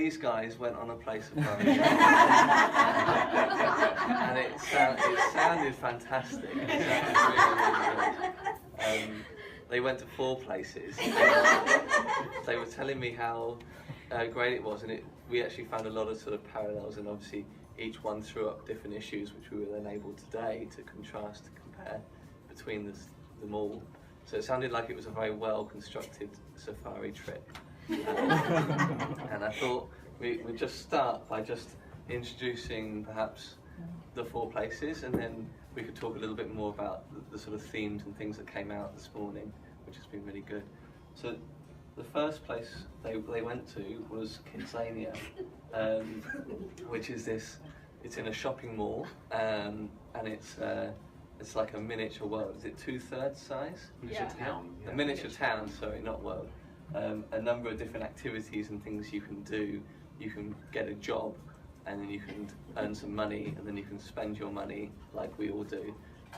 these guys went on a play safari, and it sounded fantastic. It sounded really, really good. They went to 4 places. They were telling me how great it was, and we actually found a lot of sort of parallels, and obviously each one threw up different issues, which we were then able today to contrast, to compare between them all. So it sounded like it was a very well constructed safari trip. And I thought we'd just start by just introducing perhaps the 4 places, and then we could talk a little bit more about the sort of themes and things that came out this morning, which has been really good. So the first place they went to was Kidsania, which is it's in a shopping mall, and it's like a miniature world. Is it 2/3 size? Miniature town. A miniature town, sorry, not world. A number of different activities and things you can do. You can get a job, and then you can earn some money, and then you can spend your money like we all do.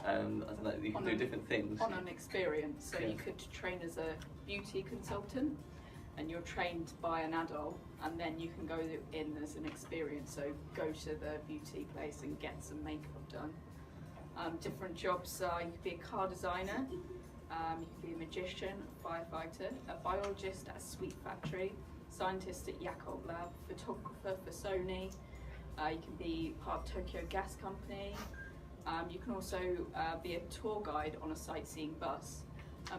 I don't know, you can do different things. On an experience, so Yeah. you could train as a beauty consultant, and you're trained by an adult, and then you can go in as an experience, so go to the beauty place and get some makeup done. Different jobs, you could be a car designer, you could be a magician, a firefighter, a biologist at a sweet factory, scientist at Yakult Lab, photographer for Sony, you can be part of Tokyo Gas Company, you can also be a tour guide on a sightseeing bus.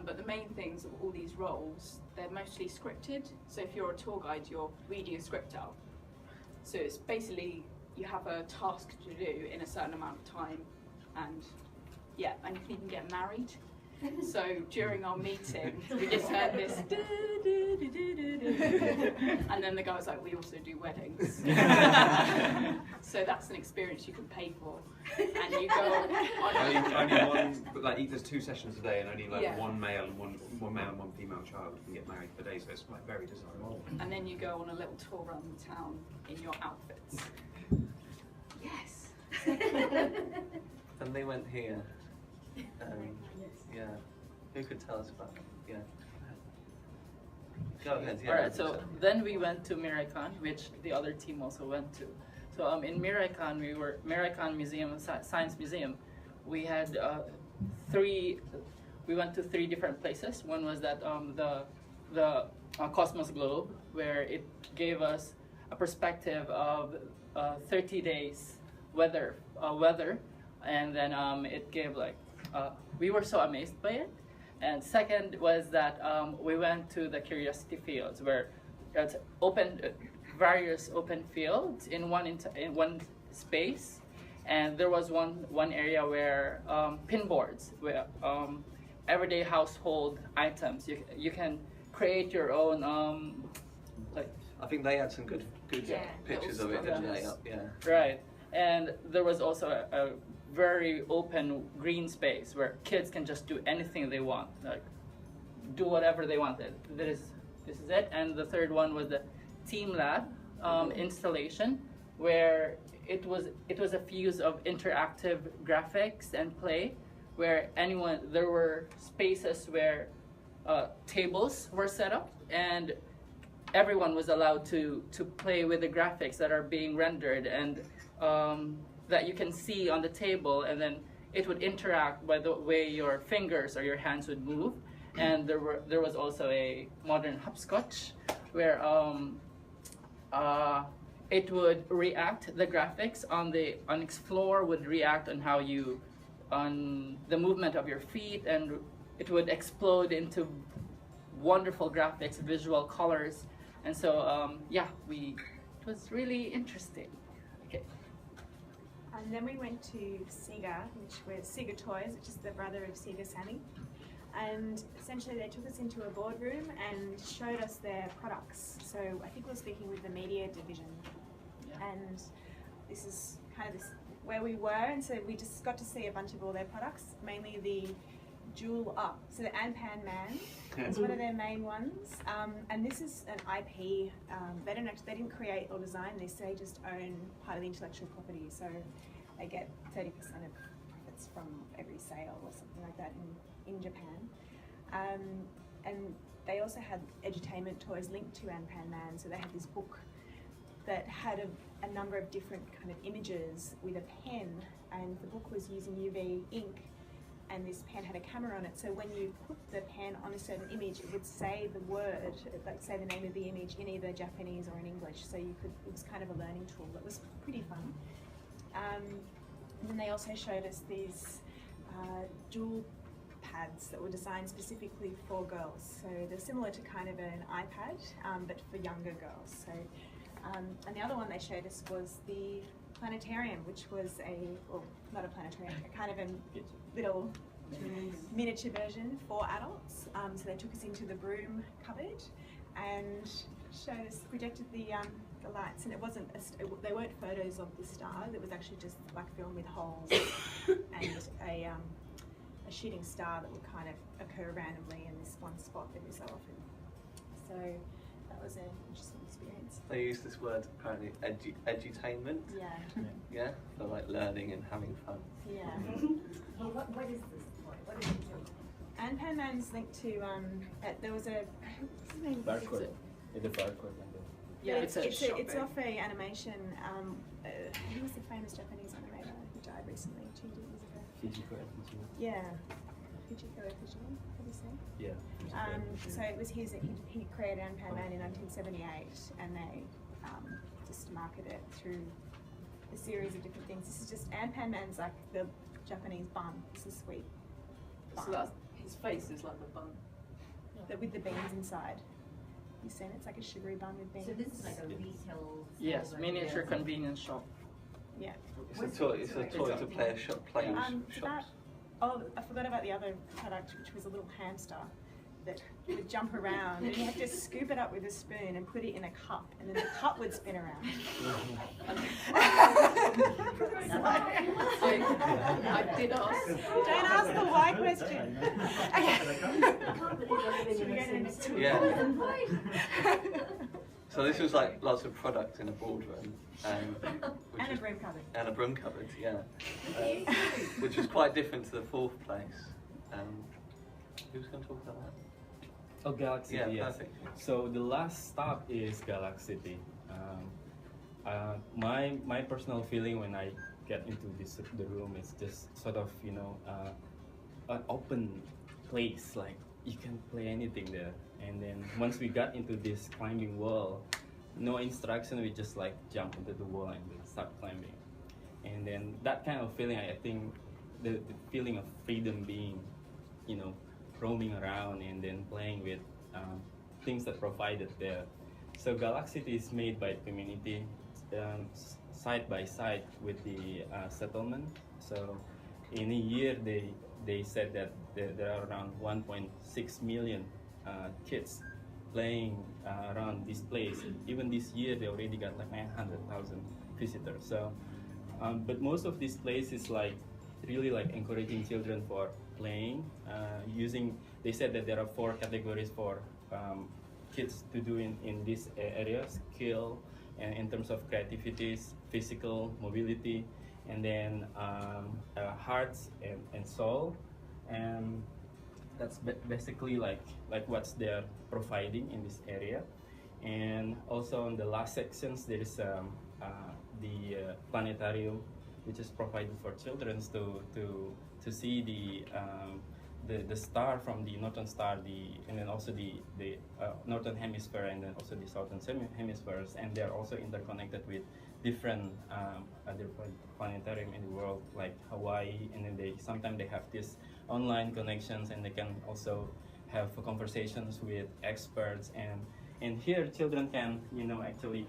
But the main things of all these roles, they're mostly scripted. So if you're a tour guide, you're reading a script out. So it's basically, you have a task to do in a certain amount of time, and yeah, and you can even get married. So during our meeting, we just heard this, and then the guy was like, we also do weddings. So that's an experience you can pay for, and you go on. Only one, but like there's 2 sessions a day, and only like Yeah. one male and one female child can get married per day, so it's like very desirable. And then you go on a little tour around the town in your outfits. Yes. And they went here. Yeah. Who could tell us about it? Yeah. Go ahead. Yeah. Alright, so then we went to Miraikan, which the other team also went to. So in Miraikan, Miraikan Museum, Science Museum, we had we went to 3 different places. One was that the Cosmos Globe, where it gave us a perspective of 30 days weather, and then it gave like, we were so amazed by it. And second was that we went to the Curiosity Fields, where it's various open fields in one space, and there was one area where pinboards, where everyday household items. You can create your own like. I think they had some good pictures of it, didn't they? Yeah. Right, and there was also a very open green space where kids can just do anything they want, like do whatever they want. This is it. And the third one was the Team Lab installation, where it was a fuse of interactive graphics and play, where there were spaces where tables were set up, and everyone was allowed to play with the graphics that are being rendered, and that you can see on the table, and then it would interact by the way your fingers or your hands would move. And there was also a modern hopscotch, where it would react, the graphics on Explore would react on the movement of your feet, and it would explode into wonderful graphics, visual colors. And so yeah, it was really interesting. Okay. And then we went to Sega, which was Sega Toys, which is the brother of Sega Sammy. And essentially they took us into a boardroom and showed us their products. So I think we were speaking with the media division. Yeah. And this is kind of where we were, and so we just got to see a bunch of all their products, mainly the Jewel Up. So the Anpan Man is one of their main ones. And this is an IP. They didn't create or design this, they just own part of the intellectual property. So they get 30% of profits from every sale or something like that in Japan. And they also had edutainment toys linked to Anpan Man. So they had this book that had a number of different kind of images with a pen, and the book was using UV ink, and this pen had a camera on it, so when you put the pen on a certain image, it would say the word, like say the name of the image in either Japanese or in English, so you could, it was kind of a learning tool that was pretty fun. And then they also showed us these dual pads that were designed specifically for girls, so they're similar to kind of an iPad, but for younger girls. So, and the other one they showed us was the planetarium, which was well, not a planetarium, a kind of a little miniature version for adults. So they took us into the broom cupboard and showed us, projected the lights, and it wasn't, they weren't photos of the stars, it was actually just like film with holes and a shooting star that would kind of occur randomly in this one spot every so often. So that was an interesting experience. They use this word apparently, edutainment. Yeah. Yeah, for like learning and having fun. Yeah. Well, what is this? What is it? Anpan Man's linked to there was a what's his name? Barcode. It's a barcode. Yeah, It's shopping. off a animation. Who was the famous Japanese animator who died recently, 2 years ago? Fujiko FG. Yeah, Fujiko Fujii, how do you say? Yeah. So it was his. He created Anpan Man in 1978, and they just marketed it through a series of different things. This is just Anpan Man's like the Japanese bun. It's a sweet bun. So that's, his face is like the bun. With the beans inside. You've seen it? It's like a sugary bun with beans. So this is like a retail. Yes, store, miniature right? convenience shop. Yeah. It's a toy to play a shop, play shops. Oh, I forgot about the other product, which was a little hamster that would jump around, and you had to scoop it up with a spoon and put it in a cup, and then the cup would spin around. I did ask. Don't ask the why question. Should we go to the next one? Yeah. So this was like lots of product in a boardroom, And a broom cupboard. and a broom cupboard, yeah, which was quite different to the fourth place. Who's going to talk about that? Oh, Galaxy. Yeah, yes. perfect. So the last stop is Galaxy. My personal feeling when I get into the room is just sort of an open place, like you can play anything there. And then once we got into this climbing wall, no instruction, we just like jump into the wall and then start climbing. And then that kind of feeling, I think the feeling of freedom, being roaming around and then playing with things that provided there. So Galaxy is made by the community side by side with the settlement. So in a year they said that there are around 1.6 million kids playing around this place. Even this year they already got like 900,000 visitors. So but most of this place is like really like encouraging children for playing, they said that there are 4 categories for kids to do in this area: skill, and in terms of creativity, physical mobility, and then hearts and soul. And that's basically like what's they're providing in this area. And also in the last sections there is the planetarium, which is provided for children to see the star from the northern star, and then also the northern hemisphere, and then also the southern hemispheres, and they're also interconnected with different other planetarium in the world, like Hawaii, and then sometimes they have these online connections, and they can also have conversations with experts, and here children can actually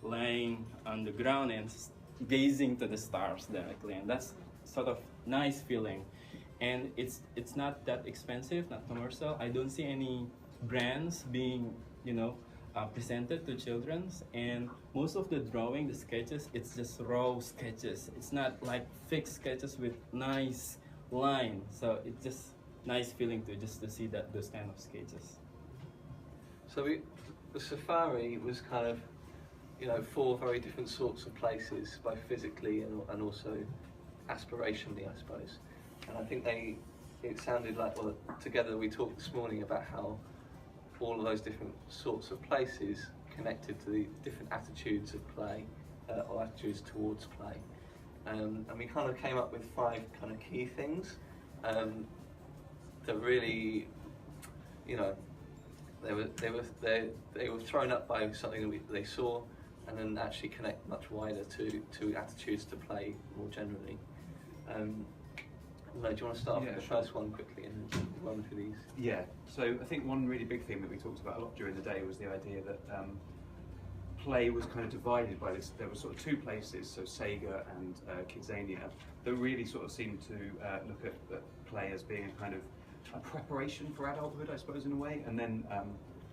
laying on the ground and gazing to the stars directly, and that's sort of nice feeling. And it's not that expensive, not commercial. I don't see any brands being presented to children, and most of the drawing, the sketches, it's just raw sketches. It's not like fixed sketches with nice line, so it's just nice feeling to see those kind of sketches. So the safari was kind of 4 very different sorts of places, both physically and also aspirationally, I suppose. And I think it sounded like, together we talked this morning about how all of those different sorts of places connected to the different attitudes of play or attitudes towards play. And we kind of came up with 5 kind of key things that really, you know, they were thrown up by something that they saw, and then actually connect much wider to attitudes to play more generally. Do you want to start off with the first one quickly and then run through these? Yeah, so I think one really big theme that we talked about a lot during the day was the idea that play was kind of divided by this. There were sort of 2 places, so Sega and Kidzania, that really sort of seemed to look at play as being a kind of a preparation for adulthood, I suppose, in a way. And then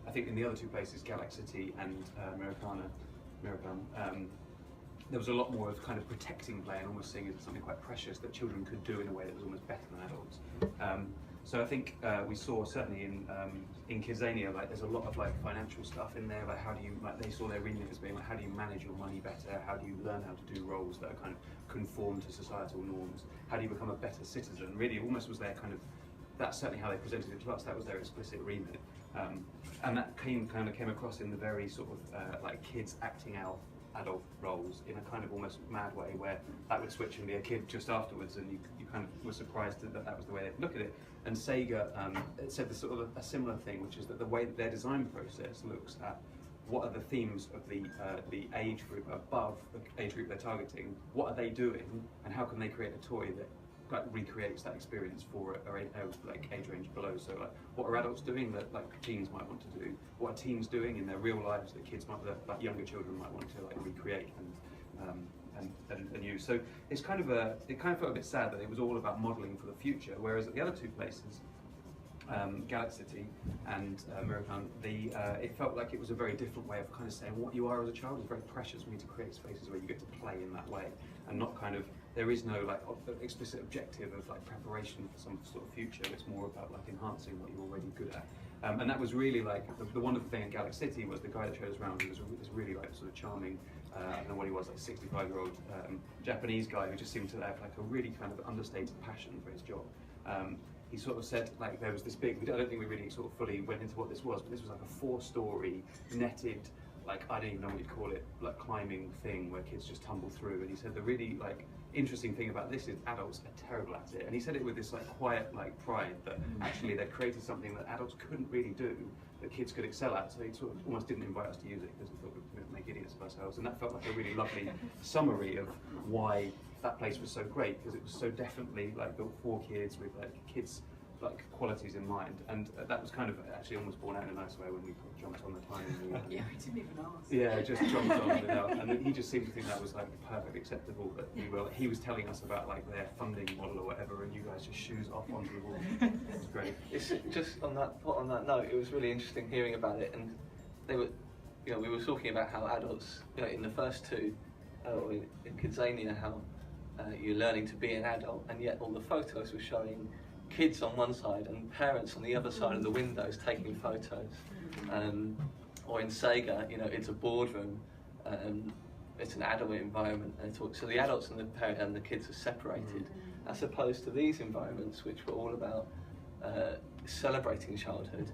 I think in the other 2 places, Galaxity and Americana, there was a lot more of kind of protecting play and almost seeing it as something quite precious that children could do in a way that was almost better than adults. So I think we saw certainly in Kidzania, like there's a lot of like financial stuff in there, like how do you, like they saw their remit as being like how do you manage your money better, how do you learn how to do roles that are kind of conform to societal norms, how do you become a better citizen, really almost was their kind of, that's certainly how they presented it to us, that was their explicit remit. And that came across in the very sort of like kids acting out adult roles in a kind of almost mad way, where that would switch and be a kid just afterwards, and you kind of were surprised that was the way they'd look at it. And Sega said this sort of a similar thing, which is that the way that their design process looks at what are the themes of the age group above the age group they're targeting, what are they doing, and how can they create a toy that like recreates that experience for a like age range below. So like, what are adults doing that like teens might want to do? What are teens doing in their real lives that kids might, that younger children might want to like recreate and use? So it's kind of it kind of felt a bit sad that it was all about modelling for the future, whereas at the other 2 places, Galaxity and American, it felt like it was a very different way of kind of saying what you are as a child is very precious. We need to create spaces where you get to play in that way, and not kind of, there is no like explicit objective of like preparation for some sort of future. It's more about like enhancing what you're already good at. And that was really like the wonderful thing in Galaxity was the guy that showed us around. He was this really like sort of charming, I don't know what he was, like 65-year-old Japanese guy who just seemed to have like a really kind of understated passion for his job. He sort of said like there was this big, I don't think we really sort of fully went into what this was, but this was like a 4-story netted, like I don't even know what you'd call it, like climbing thing where kids just tumble through. And he said the really like interesting thing about this is adults are terrible at it. And he said it with this like quiet like pride that actually they'd created something that adults couldn't really do, that kids could excel at. So he sort of almost didn't invite us to use it because he thought we'd make idiots of ourselves. And that felt like a really lovely summary of why that place was so great, because it was so definitely like built for kids with like kids like qualities in mind, and that was kind of actually almost borne out in a nice way when we jumped on the time. Yeah, we didn't even ask. Yeah, just jumped on without, and then he just seemed to think that was like perfectly acceptable. That he was telling us about like their funding model or whatever, and you guys just shoes off onto the wall. It was great. It's just on that note, it was really interesting hearing about it, and they were, you know, we were talking about how adults, you know, in the first 2, in Kidzania, how you're learning to be an adult, and yet all the photos were showing kids on one side and parents on the other side of the windows taking photos. Or in Sega, you know, it's a boardroom, it's an adult environment, and so the adults and the kids are separated, as opposed to these environments which were all about celebrating childhood,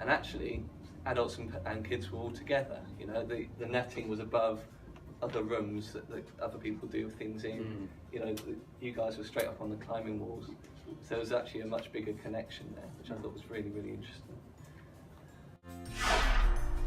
and actually adults and kids were all together. You know, the netting was above other rooms that other people do things in. You know, you guys were straight up on the climbing walls. So there was actually a much bigger connection there, which I thought was really, really interesting.